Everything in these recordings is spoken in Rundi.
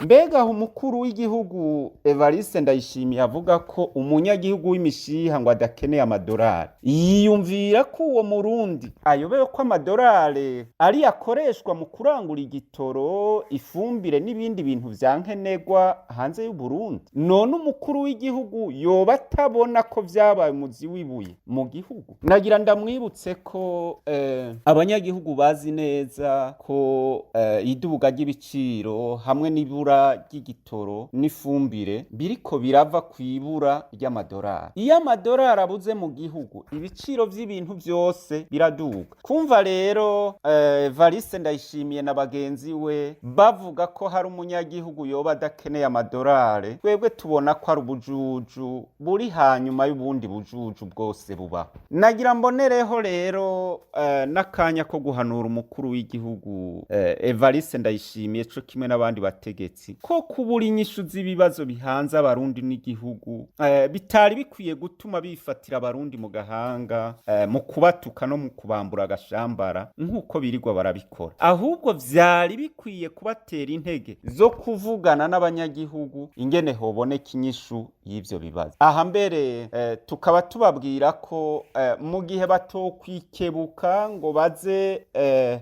Mbega umukuru w'igihugu Evariste Ndayishimiye avuga ko umunyagihugu w'imishiha ngo adakeneye amadolari, yiyumvira ko uwo murundi ayobewe ko amadolari ari akoreshwa mu kurangura igitoro, ifumbire n'ibindi bintu vyankenerwa hanze y'u Burundi. None umukuru w'igihugu yoba atabona ko vyabaye umuzi w'ibuye mu gihugu? Nagira ndamwibutse ko abanyagihugu bazi neza ko idubuga ry'ibiciro hamwe n'ibura ry'igitoro n'ifumbire biriko birava kw'ibura ry'amadolari. Iyo amadolari abuze mu gihugu, ibiciro vy'ibintu vyose biraduga. Kumva rero Evariste Ndayishimiye na bagenzi we bavuga ko hari umunyagihugu yoba adakeneye amadolari, twebwe tubona ko ari ubujuju buri hanyuma y'ubundi bujuju bwose bubaho. Nagira mbonereho rero n'akanya ko guhanura umukuru w'igihugu Evariste Ndayishimiye co kimwe n'abandi bategetsi ko kubura inyishu z'ibibazo bihanze abarundi n'igihugu bitari bikwiye gutuma bifatira abarundi mu gahanga mu kubatuka no mu kubambura agashambara nk'uko birirwa barabikora, ahubwo vyari bikwiye kubatera intege zo kuvugana n'abanyagihugu ingene hoboneka inyishu y'ivyo bibazo. Aha mbere tukaba tubabwira ko mu gihe batokwikebuka ngo baze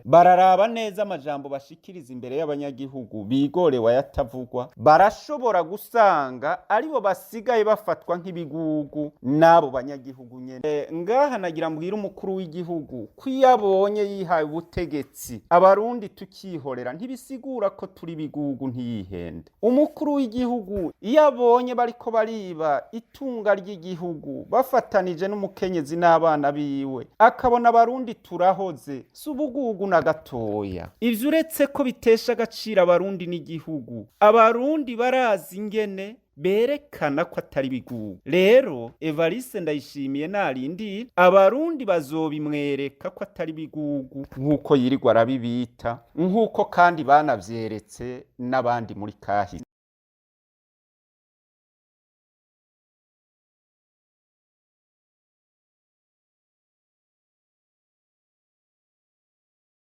bararaba neza amajambo bashikiriza imbere y'abanyagihugu bigorewe ayatavugwa, barashobora gusanga aribo basigaye bafatwa nk'ibigugu n'abo banyagihugu nyene. Ngaha nagira mbwira umukuru w'igihugu ko iyo abonye yihaye ubutegetsi abarundi tukihorera ntibisigura ko turi bigugu, ntiyihende. Umukuru w'igihugu iyo abonye bariko bariba itunga ry'igihugu bafatanije n'umukenyezi n'abana biwe, akabona abarundi turahoze, si ubugugu na gatoya. Ivyo uretse ko bitesha agaciro abarundi n'igihugu, abarundi barazi ingene berekana ko atari bigugu. Rero Evariste Ndayishimiye narindi abarundi bazobimwereka ko atari bigugu nk'uko yirirwa arabibita, nk'uko kandi banavyeretse n'abandi muri kahise.